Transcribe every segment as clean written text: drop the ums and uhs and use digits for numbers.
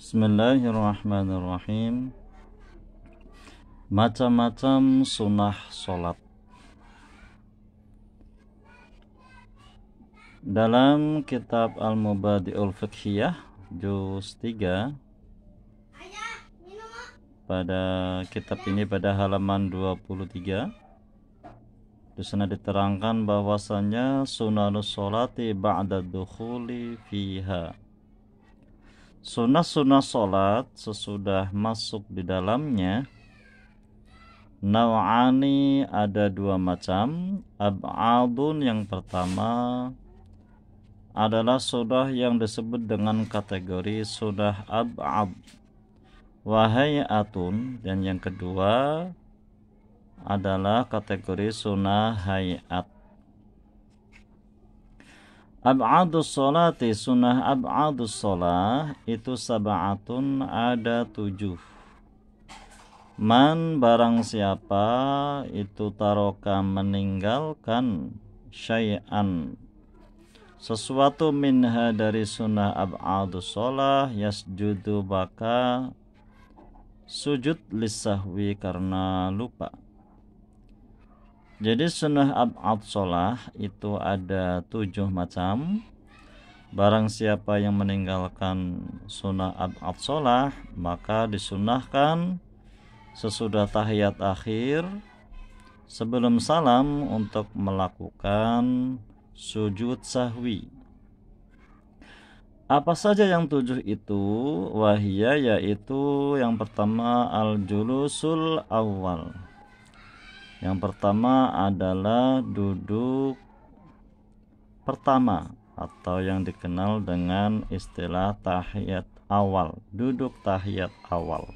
Bismillahirrahmanirrahim. Macam-macam sunnah sholat. Dalam kitab Al-Mubadi'ul Fiqhiyah juz 3, pada kitab ini pada halaman 23, di sana diterangkan bahwasanya sunanus sholati ba'da dukhuli fiha. Sunnah-sunnah sholat sesudah masuk di dalamnya, naw'ani, ada dua macam. Ab'adun, yang pertama adalah sunnah yang disebut dengan kategori sunnah ab'ad. Wahayatun, dan yang kedua adalah kategori sunnah hayat. Ab'adus sholati, sunnah ab'adus sholah itu sab'atun, ada 7. Man, barang siapa itu taroka, meninggalkan syai'an, sesuatu minha dari sunnah ab'adus sholah, yasjudu, maka sujud lisahwi, karena lupa. Jadi sunnah ab'ad sholah itu ada 7 macam. Barang siapa yang meninggalkan sunnah ab'ad sholah, maka disunnahkan sesudah tahiyat akhir sebelum salam untuk melakukan sujud sahwi. Apa saja yang 7 itu? Wahia, yaitu yang pertama al-julusul awal. Yang pertama adalah duduk pertama, atau yang dikenal dengan istilah tahiyat awal, duduk tahiyat awal.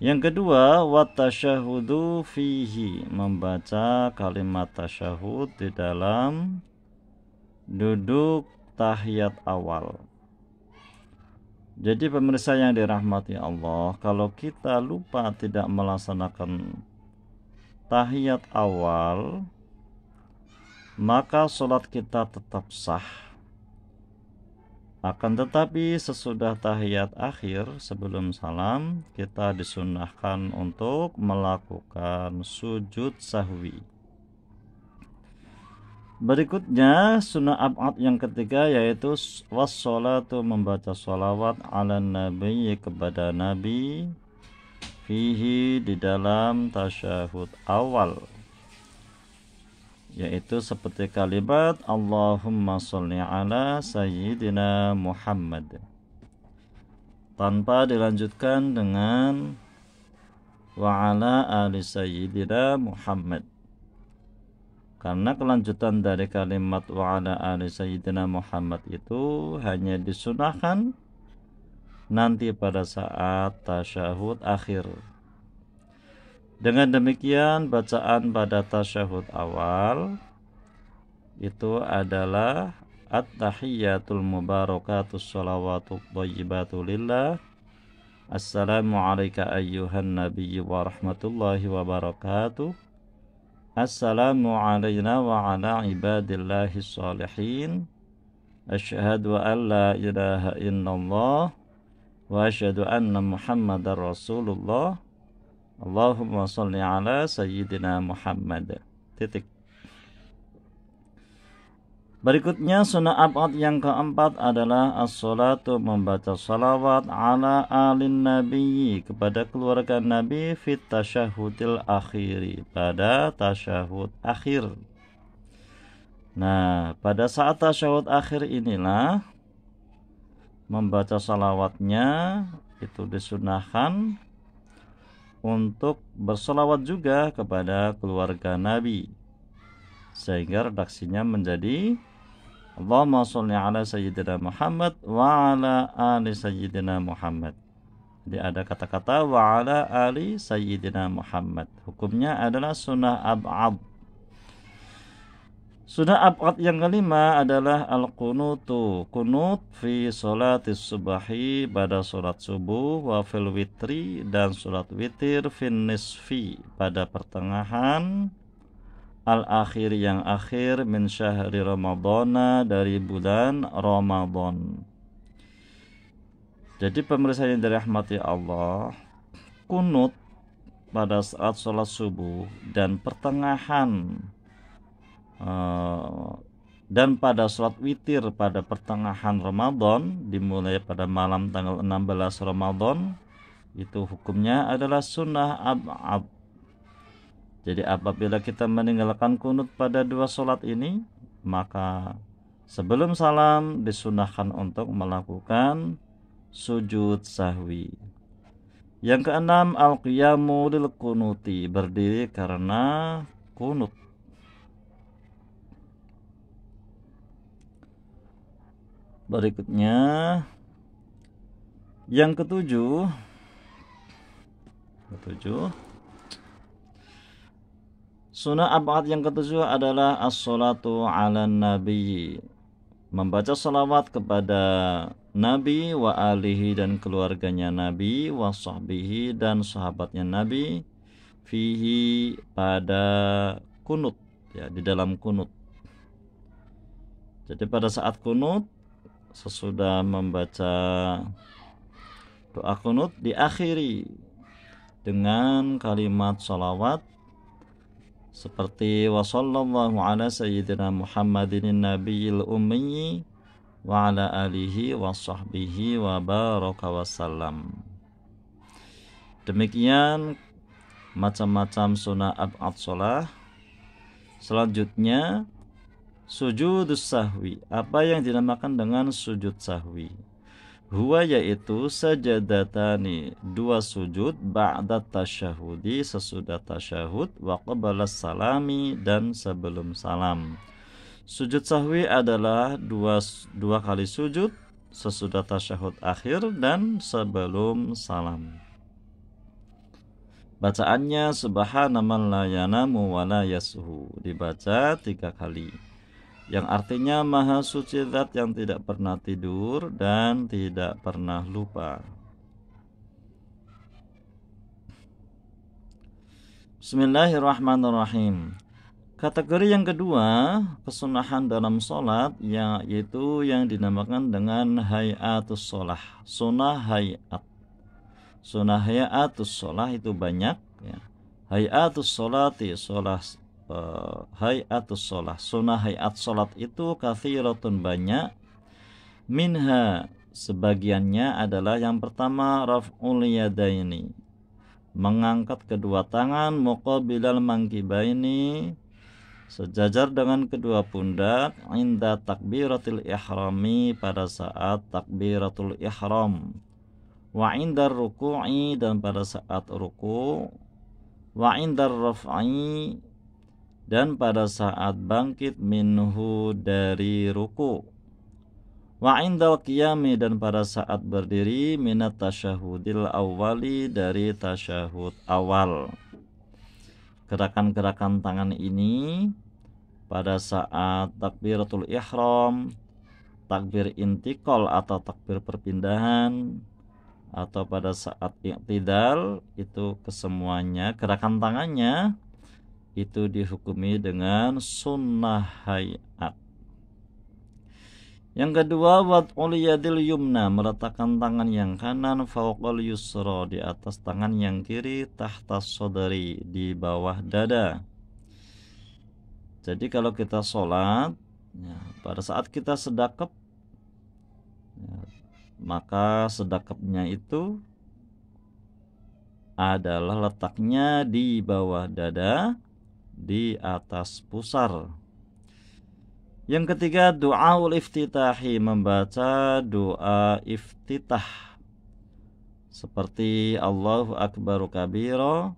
Yang kedua, watasyahudu fihi, membaca kalimat tasyahud di dalam duduk tahiyat awal. Jadi pemirsa yang dirahmati Allah, kalau kita lupa tidak melaksanakan tahiyat awal, maka sholat kita tetap sah. Akan tetapi sesudah tahiyat akhir sebelum salam, kita disunnahkan untuk melakukan sujud sahwi. Berikutnya sunnah ab'ad yang ketiga, yaitu wassolatu, membaca sholawat ala nabi, kepada nabi, fihi, di dalam tasyahud awal, yaitu seperti kalimat Allahumma sholli ala sayyidina Muhammad, tanpa dilanjutkan dengan wa ala ali sayyidina Muhammad, karena kelanjutan dari kalimat wa ala ali sayyidina Muhammad itu hanya disunahkan nanti pada saat tasyahud akhir. Dengan demikian, bacaan pada tasyahud awal itu adalah at-tahiyyatul mubarakatus sholawatu thayyibatu lillah, assalamu alayka ayyuhan nabiyyu wa rahmatullahi wa barakatuh, assalamu alayna wa ala ibadillahi sholihin, asyhadu an la ilaha illallah wa asyhadu anna Muhammadar Rasulullah, Allahumma sholli ala sayyidina Muhammad. Titik. Berikutnya sunnah ab'ad yang keempat adalah as-sholatu, membaca salawat ala alin nabi, kepada keluarga nabi, fit tasyahudil akhiri, pada tasyahud akhir. Nah, pada saat tasyahud akhir inilah membaca salawatnya itu disunahkan untuk bersalawat juga kepada keluarga Nabi, sehingga redaksinya menjadi Allahumma sholli ala sayyidina Muhammad wa ala ali sayyidina Muhammad. Jadi ada kata-kata wa ala ali sayyidina Muhammad. Hukumnya adalah sunnah ab'ad. Sunnah ab'ad yang kelima adalah al-qunutu, kunut fi sholatis subahi, pada sholat subuh, wa fil witri, dan sholat witir, fin nisfi, pada pertengahan, al-akhir, yang akhir, min syahri ramadhana, dari bulan Ramadan. Jadi pemirsa yang dirahmati Allah, kunut pada saat sholat subuh dan pertengahan dan pada sholat witir pada pertengahan Ramadan, dimulai pada malam tanggal 16 Ramadan, itu hukumnya adalah sunnah ab'ab. Jadi apabila kita meninggalkan kunut pada dua sholat ini, maka sebelum salam disunahkan untuk melakukan sujud sahwi. Yang keenam, al-qiyamu lil kunuti, berdiri karena kunut. Berikutnya yang ketujuh, sunnah ab'ad yang ketujuh adalah as-salatu ala nabi, membaca salawat kepada Nabi wa alihi dan keluarganya Nabi, wa sahbihi dan sahabatnya Nabi, fihi pada kunut, ya, di dalam kunut. Jadi pada saat kunut, sesudah membaca doa kunut, diakhiri dengan kalimat salawat seperti wa sallallahu ala sayyidina Muhammadin nabiyil ummi wa ala alihi wa sahbihi wa baraka wassalam. Demikian macam-macam sunnah ab'ad sholah. Selanjutnya sujud sahwi. Apa yang dinamakan dengan sujud sahwi? Huwa yaitu sajadatani, dua sujud, ba'da tasyahudi, sesudah tasyahud, wa qabala salami, dan sebelum salam. Sujud sahwi adalah dua kali sujud, sesudah tasyahud akhir dan sebelum salam. Bacaannya subhanaman la yanamu wa la yasuhu, dibaca 3 kali, yang artinya maha suci zat yang tidak pernah tidur dan tidak pernah lupa. Bismillahirrahmanirrahim. Kategori yang kedua, kesunahan dalam sholat, yaitu yang dinamakan dengan hayatus sholah, sunnah hayat. Sunnah hayatus sholah itu banyak, ya. Hayatus sholati, hayatus sholah, sunnah hayat sholat itu kathiratun, banyak. Minha, sebagiannya adalah yang pertama, raf'ul yadaini, mengangkat kedua tangan, muqabilal mangkibaini, sejajar dengan kedua pundak, inda takbiratul ihrami, pada saat takbiratul ihram, wa indar ruku'i, dan pada saat ruku', wa indar raf'i, dan pada saat bangkit minhu dari ruku', wa indal qiyami, dan pada saat berdiri minat tasyahudil awwali, dari tasyahud awal. Gerakan-gerakan tangan ini pada saat takbiratul ihram, takbir intikal atau takbir perpindahan, atau pada saat i'tidal, itu kesemuanya gerakan tangannya itu dihukumi dengan sunnah hayat. Yang kedua, wad'ul yadil yumna, meletakkan tangan yang kanan, fawqal yusra, di atas tangan yang kiri, tahta sodari, di bawah dada. Jadi kalau kita sholat, ya, pada saat kita sedekap, ya, maka sedekapnya itu adalah letaknya di bawah dada, di atas pusar. Yang ketiga, doaul iftitahi, membaca doa iftitah seperti Allahu akbaru kabira,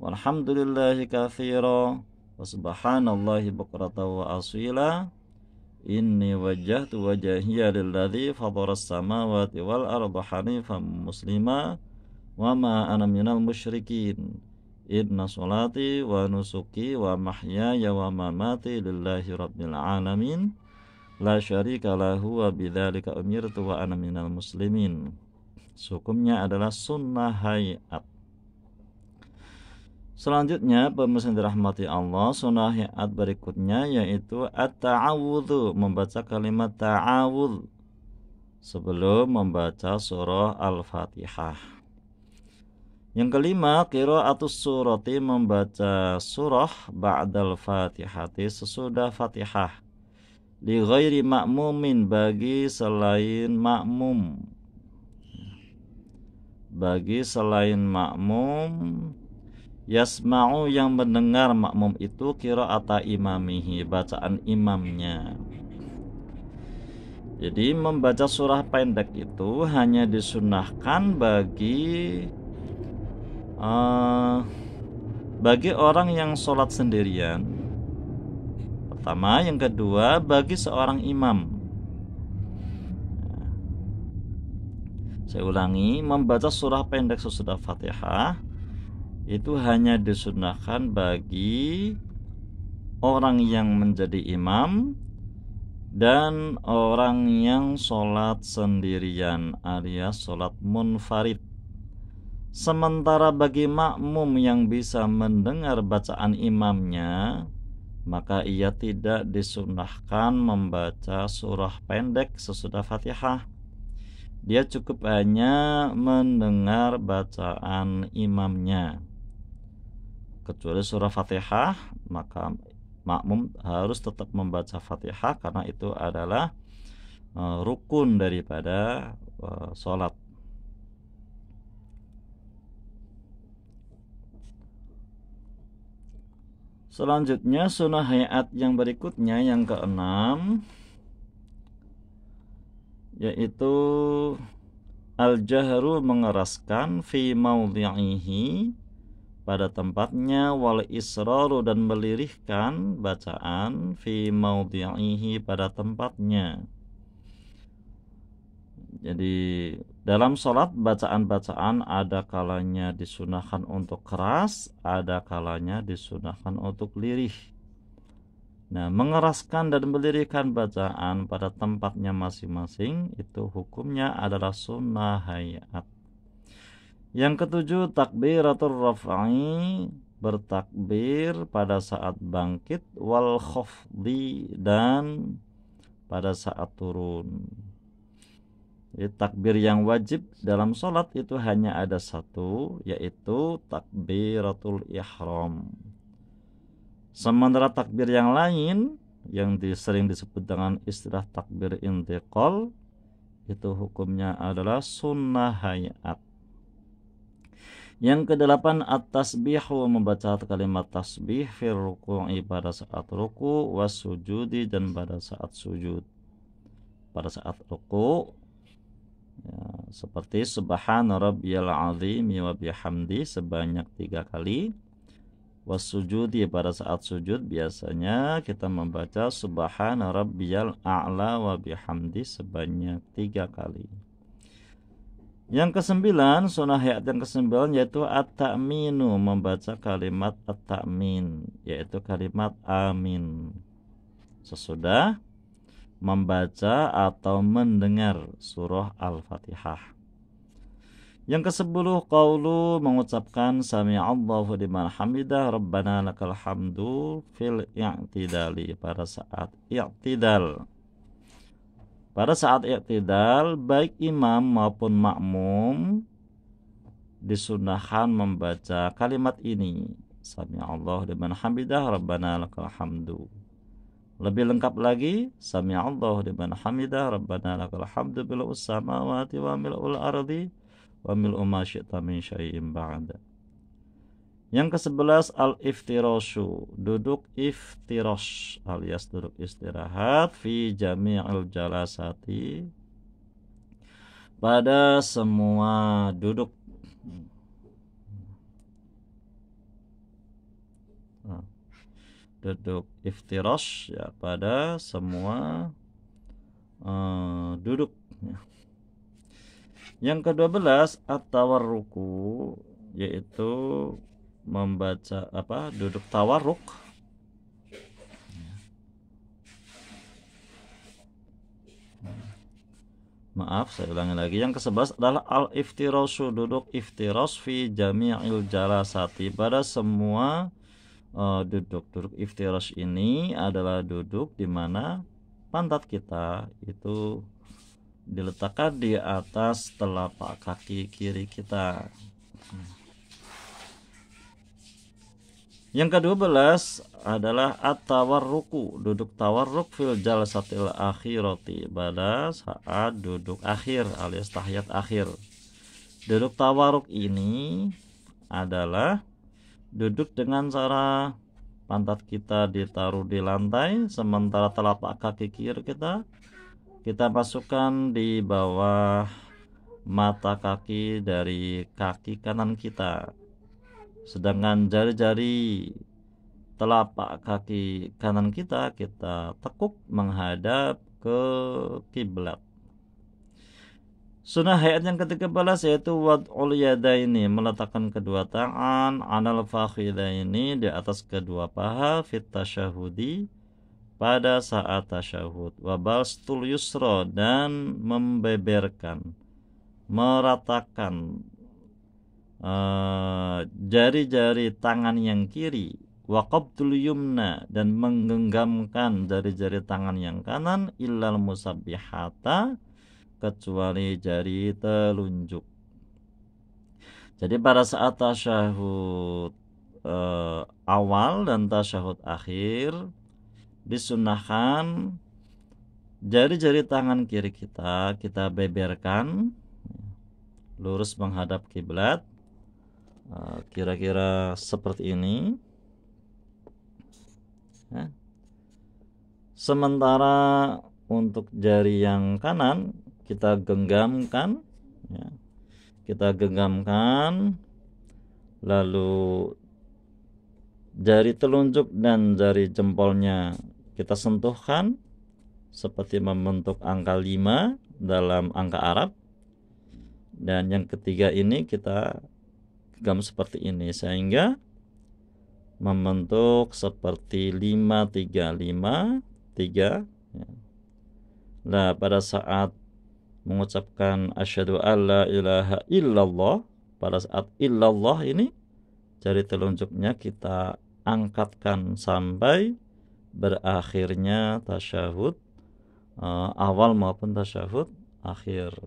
walhamdulillahi katsira, wa subhanallahi bukratan wa asila, inni wajjahtu wajhiya lilladzi fataras samawati wal arda hanifan muslima wa ma ana minal musyrikin. Inna sholati wa nusuki wa mahyaya wa mamati lillahi rabbil alamin, la syarika lahu wa bidzalika umirtu wa ana minal muslimin. Hukumnya adalah sunnah hayat. Selanjutnya, pemirsa dirahmati Allah, sunnah hayat berikutnya yaitu at-ta'awudhu, membaca kalimat ta'awudh sebelum membaca surah Al-Fatihah. Yang kelima, qiraatus surati, membaca surah ba'dal Fatihati, sesudah Fatihah. Li ghairi ma'mumin, bagi selain makmum. Bagi selain makmum, yasma'u, yang mendengar makmum itu, qiraata imamihi, bacaan imamnya. Jadi membaca surah pendek itu hanya disunahkan bagi orang yang sholat sendirian. Pertama, yang kedua bagi seorang imam. Saya ulangi, membaca surah pendek sesudah Fatihah itu hanya disunahkan bagi orang yang menjadi imam dan orang yang sholat sendirian alias sholat munfarid. Sementara bagi makmum yang bisa mendengar bacaan imamnya, maka ia tidak disunahkan membaca surah pendek sesudah Fatihah. Dia cukup hanya mendengar bacaan imamnya. Kecuali surah Fatihah, maka makmum harus tetap membaca Fatihah karena itu adalah rukun daripada sholat. Selanjutnya sunnah hayat yang berikutnya, yang keenam, yaitu al-jahru, mengeraskan, fi maudhi'ihi, pada tempatnya, wal israru, dan melirihkan bacaan, fi maudhi'ihi, pada tempatnya. Jadi dalam sholat bacaan-bacaan ada kalanya disunahkan untuk keras, ada kalanya disunahkan untuk lirih. Nah, mengeraskan dan melirihkan bacaan pada tempatnya masing-masing itu hukumnya adalah sunnah hayat. Yang ketujuh, takbiratul raf'i, bertakbir pada saat bangkit, wal khafdi, dan pada saat turun. Jadi takbir yang wajib dalam sholat itu hanya ada satu, yaitu takbiratul ihram. Sementara takbir yang lain yang sering disebut dengan istilah takbir intiqal itu hukumnya adalah sunnah hayat. Yang kedelapan, at-tasbihu, membaca kalimat tasbih fir ruku'i, pada saat ruku, was sujudi, dan pada saat sujud. Pada saat ruku ya, seperti subhana rabbiyal azim wa bihamdi sebanyak 3 kali. Was sujudi, pada saat sujud biasanya kita membaca subhana rabbiyal a'la wa bihamdi sebanyak 3 kali. Yang kesembilan, sunnah hayat yang kesembilan, yaitu at-ta'minu, membaca kalimat at-ta'min, yaitu kalimat amin sesudah membaca atau mendengar surah Al-Fatihah. Yang ke-10, qaulu, mengucapkan sami'allahu liman hamidah, rabbana lakal hamdu, fil i'tidali, pada saat i'tidal. Pada saat i'tidal, baik imam maupun makmum disunahkan membaca kalimat ini, sami'allahu liman hamidah, rabbana lakal hamdu. Lebih lengkap lagi, sami'allahu liman hamidah, rabbana lakal hamdu bil'us samawati wa mil'ul ardi wa mil'u ma syi'ta min syai'in ba'da. Yang ke-11, al-iftirashu, duduk iftirash alias duduk istirahat, fi jami'il jalasati, pada semua duduk. Duduk iftirash ya, pada semua duduk. Yang ke-12, at-tawarruku, yaitu membaca duduk tawarruk. Maaf, saya ulangi lagi. Yang ke-11 adalah al-iftirashu, duduk iftiras, fi jami'il jalasati, pada semua duduk. Duduk iftiras ini adalah duduk di mana pantat kita itu diletakkan di atas telapak kaki kiri kita. Yang ke-12 adalah at-tawarruku, duduk tawarruk fil jalsatil akhirati, pada saat duduk akhir alias tahiyat akhir. Duduk tawarruk ini adalah duduk dengan cara pantat kita ditaruh di lantai, sementara telapak kaki kiri kita masukkan di bawah mata kaki dari kaki kanan kita. Sedangkan jari-jari telapak kaki kanan kita tekuk menghadap ke kiblat. Sunnah hayat yang ke-13 yaitu wad'ul yadaini, meletakkan kedua tangan anal fakhidaini, di atas kedua paha, fit tasyahudi, pada saat tasyahud, wa bastul yusra, dan membeberkan, meratakan jari-jari tangan yang kiri, wa qabdul yumna, dan menggenggamkan jari-jari tangan yang kanan, illal musabbihata, kecuali jari telunjuk. Jadi pada saat tasyahud awal dan tasyahud akhir disunnahkan jari-jari tangan kiri kita beberkan lurus menghadap kiblat, kira-kira seperti ini. Sementara untuk jari yang kanan kita genggamkan, lalu jari telunjuk dan jari jempolnya kita sentuhkan seperti membentuk angka 5 dalam angka Arab. Dan yang ketiga ini kita genggam seperti ini sehingga membentuk seperti 5 3 5 3. Nah, pada saat mengucapkan asyhadu alla ilaha illallah, pada saat illallah ini jari telunjuknya kita angkatkan sampai berakhirnya tasyahud awal maupun tasyahud akhir.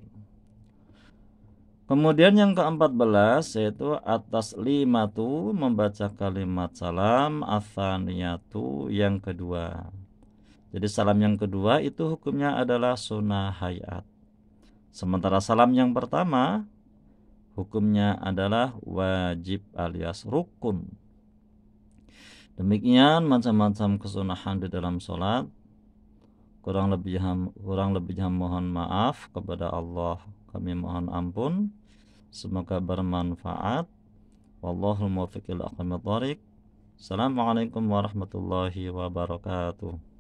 Kemudian yang ke-14 yaitu atas limatu, membaca kalimat salam, atsaniyatu, yang kedua. Jadi salam yang kedua itu hukumnya adalah sunnah hayat. Sementara salam yang pertama hukumnya adalah wajib alias rukun. Demikian macam-macam kesunahan di dalam sholat. Kurang lebihnya mohon maaf kepada Allah, kami mohon ampun. Semoga bermanfaat. Wallahul muwaffiq ila aqwamit thoriq. Assalamualaikum warahmatullahi wabarakatuh.